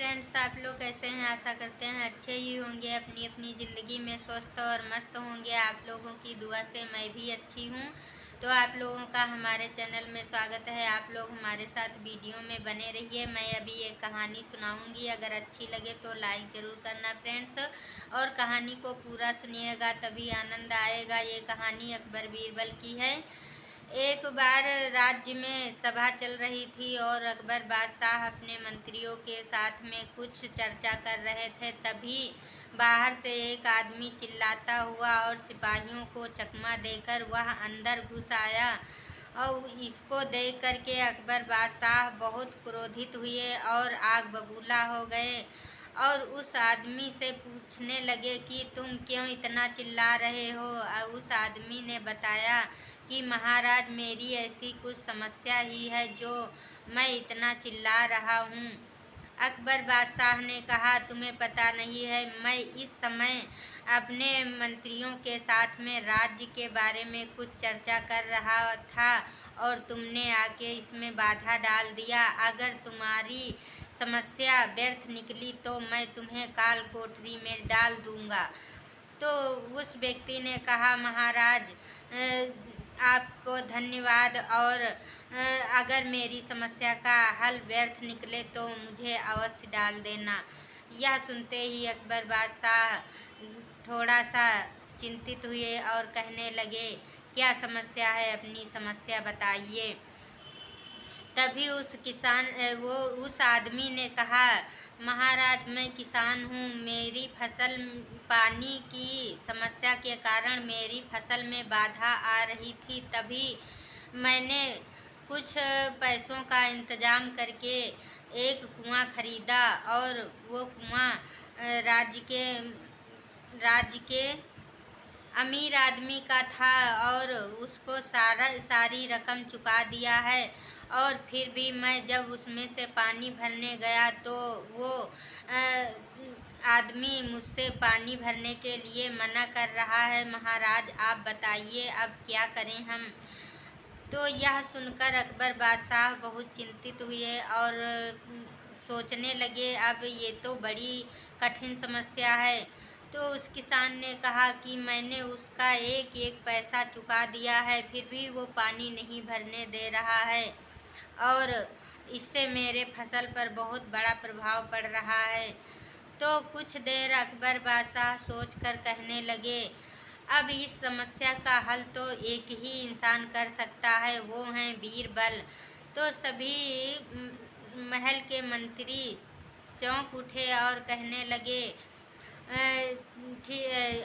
Friends, आप लोग कैसे हैं? आशा करते हैं अच्छे ही होंगे, अपनी अपनी ज़िंदगी में स्वस्थ और मस्त होंगे। आप लोगों की दुआ से मैं भी अच्छी हूँ। तो आप लोगों का हमारे चैनल में स्वागत है। आप लोग हमारे साथ वीडियो में बने रहिए। मैं अभी एक कहानी सुनाऊंगी, अगर अच्छी लगे तो लाइक ज़रूर करना फ्रेंड्स, और कहानी को पूरा सुनिएगा तभी आनंद आएगा। ये कहानी अकबर बीरबल की है। एक बार राज्य में सभा चल रही थी और अकबर बादशाह अपने मंत्रियों के साथ में कुछ चर्चा कर रहे थे। तभी बाहर से एक आदमी चिल्लाता हुआ और सिपाहियों को चकमा देकर वह अंदर घुस आया। और इसको देख करके अकबर बादशाह बहुत क्रोधित हुए और आग बबूला हो गए और उस आदमी से पूछने लगे कि तुम क्यों इतना चिल्ला रहे हो। उस आदमी ने बताया कि महाराज, मेरी ऐसी कुछ समस्या ही है जो मैं इतना चिल्ला रहा हूँ। अकबर बादशाह ने कहा, तुम्हें पता नहीं है, मैं इस समय अपने मंत्रियों के साथ में राज्य के बारे में कुछ चर्चा कर रहा था और तुमने आके इसमें बाधा डाल दिया। अगर तुम्हारी समस्या व्यर्थ निकली तो मैं तुम्हें काल कोठरी में डाल दूंगा। तो उस व्यक्ति ने कहा, महाराज, आपको धन्यवाद, और अगर मेरी समस्या का हल व्यर्थ निकले तो मुझे अवश्य डाल देना। यह सुनते ही अकबर बादशाह थोड़ा सा चिंतित हुए और कहने लगे, क्या समस्या है, अपनी समस्या बताइए। तभी वो उस आदमी ने कहा, महाराज, मैं किसान हूँ, मेरी फसल पानी की समस्या के कारण मेरी फसल में बाधा आ रही थी। तभी मैंने कुछ पैसों का इंतजाम करके एक कुआं खरीदा और वो कुआं राज्य के अमीर आदमी का था और उसको सारी रकम चुका दिया है। और फिर भी मैं जब उसमें से पानी भरने गया तो वो आदमी मुझसे पानी भरने के लिए मना कर रहा है। महाराज, आप बताइए अब क्या करें हम। तो यह सुनकर अकबर बादशाह बहुत चिंतित हुए और सोचने लगे, अब ये तो बड़ी कठिन समस्या है। तो उस किसान ने कहा कि मैंने उसका एक एक पैसा चुका दिया है, फिर भी वो पानी नहीं भरने दे रहा है और इससे मेरे फसल पर बहुत बड़ा प्रभाव पड़ रहा है। तो कुछ देर अकबर बादशाह सोचकर कहने लगे, अब इस समस्या का हल तो एक ही इंसान कर सकता है, वो हैं बीरबल। तो सभी महल के मंत्री चौंक उठे और कहने लगे,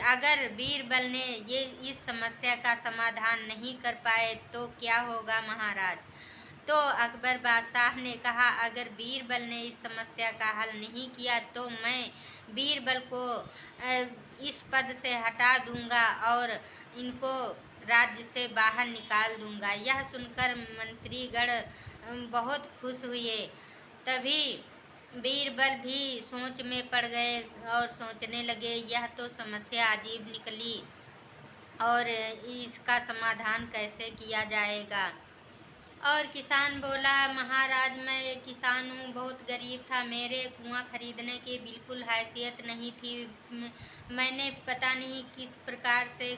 अगर बीरबल ने ये इस समस्या का समाधान नहीं कर पाए तो क्या होगा महाराज। तो अकबर बादशाह ने कहा, अगर बीरबल ने इस समस्या का हल नहीं किया तो मैं बीरबल को इस पद से हटा दूंगा और इनको राज्य से बाहर निकाल दूंगा। यह सुनकर मंत्रीगण बहुत खुश हुए। तभी बीरबल भी सोच में पड़ गए और सोचने लगे, यह तो समस्या अजीब निकली और इसका समाधान कैसे किया जाएगा। और किसान बोला, महाराज, मैं एक किसान हूँ, बहुत गरीब था, मेरे कुआं खरीदने की बिल्कुल हैसियत नहीं थी। मैंने पता नहीं किस प्रकार से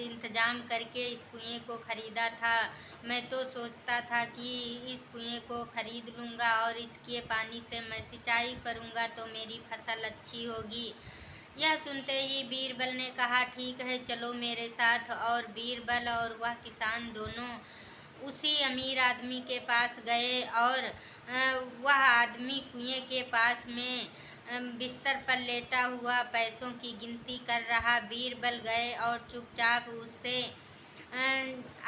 इंतजाम करके इस कुएं को खरीदा था। मैं तो सोचता था कि इस कुएं को खरीद लूँगा और इसके पानी से मैं सिंचाई करूँगा तो मेरी फसल अच्छी होगी। यह सुनते ही बीरबल ने कहा, ठीक है, चलो मेरे साथ। और बीरबल और वह किसान दोनों उसी अमीर आदमी के पास गए और वह आदमी कुएं के पास में बिस्तर पर लेटा हुआ पैसों की गिनती कर रहा। बीरबल गए और चुपचाप उससे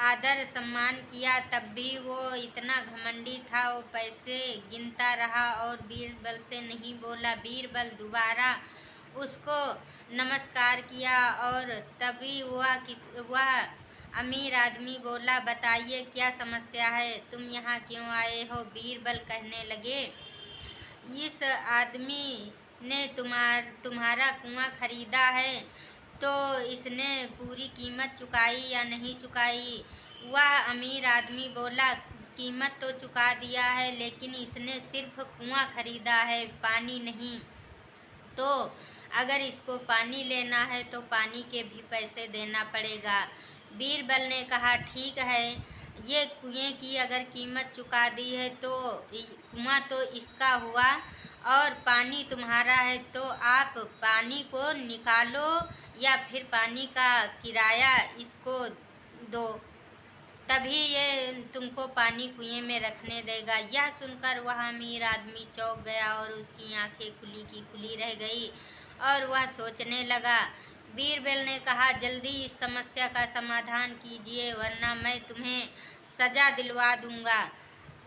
आदर सम्मान किया, तब भी वो इतना घमंडी था, वो पैसे गिनता रहा और बीरबल से नहीं बोला। बीरबल दोबारा उसको नमस्कार किया और तभी वह अमीर आदमी बोला, बताइए क्या समस्या है, तुम यहाँ क्यों आए हो। बीरबल कहने लगे, इस आदमी ने तुम्हारा कुआं खरीदा है, तो इसने पूरी कीमत चुकाई या नहीं चुकाई। वह अमीर आदमी बोला, कीमत तो चुका दिया है, लेकिन इसने सिर्फ कुआं खरीदा है, पानी नहीं। तो अगर इसको पानी लेना है तो पानी के भी पैसे देना पड़ेगा। बीरबल ने कहा, ठीक है, ये कुएं की अगर कीमत चुका दी है तो कुआं तो इसका हुआ और पानी तुम्हारा है, तो आप पानी को निकालो या फिर पानी का किराया इसको दो, तभी ये तुमको पानी कुएं में रखने देगा। यह सुनकर वह अमीर आदमी चौंक गया और उसकी आंखें खुली की खुली रह गई और वह सोचने लगा। बीरबल ने कहा, जल्दी इस समस्या का समाधान कीजिए, वरना मैं तुम्हें सजा दिलवा दूंगा।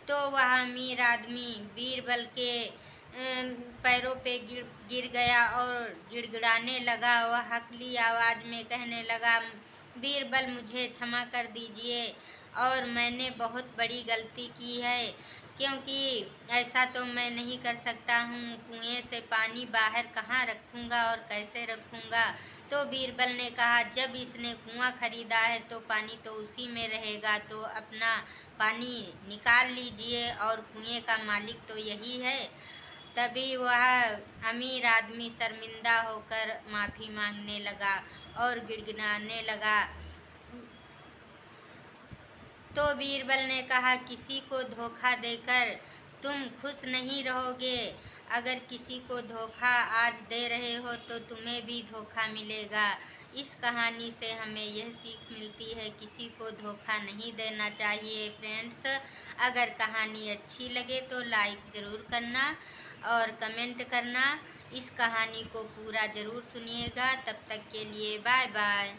तो वह अमीर आदमी बीरबल के पैरों पे गिर गया और गिड़गिड़ाने लगा। वह हकली आवाज़ में कहने लगा, बीरबल, मुझे क्षमा कर दीजिए और मैंने बहुत बड़ी गलती की है, क्योंकि ऐसा तो मैं नहीं कर सकता हूँ। कुएं से पानी बाहर कहाँ रखूँगा और कैसे रखूँगा। तो बीरबल ने कहा, जब इसने कुआं खरीदा है तो पानी तो उसी में रहेगा, तो अपना पानी निकाल लीजिए और कुएं का मालिक तो यही है। तभी वह अमीर आदमी शर्मिंदा होकर माफ़ी मांगने लगा और गिड़गिड़ाने लगा। तो बीरबल ने कहा, किसी को धोखा देकर तुम खुश नहीं रहोगे। अगर किसी को धोखा आज दे रहे हो तो तुम्हें भी धोखा मिलेगा। इस कहानी से हमें यह सीख मिलती है, किसी को धोखा नहीं देना चाहिए। फ्रेंड्स, अगर कहानी अच्छी लगे तो लाइक ज़रूर करना और कमेंट करना। इस कहानी को पूरा ज़रूर सुनिएगा। तब तक के लिए बाय बाय।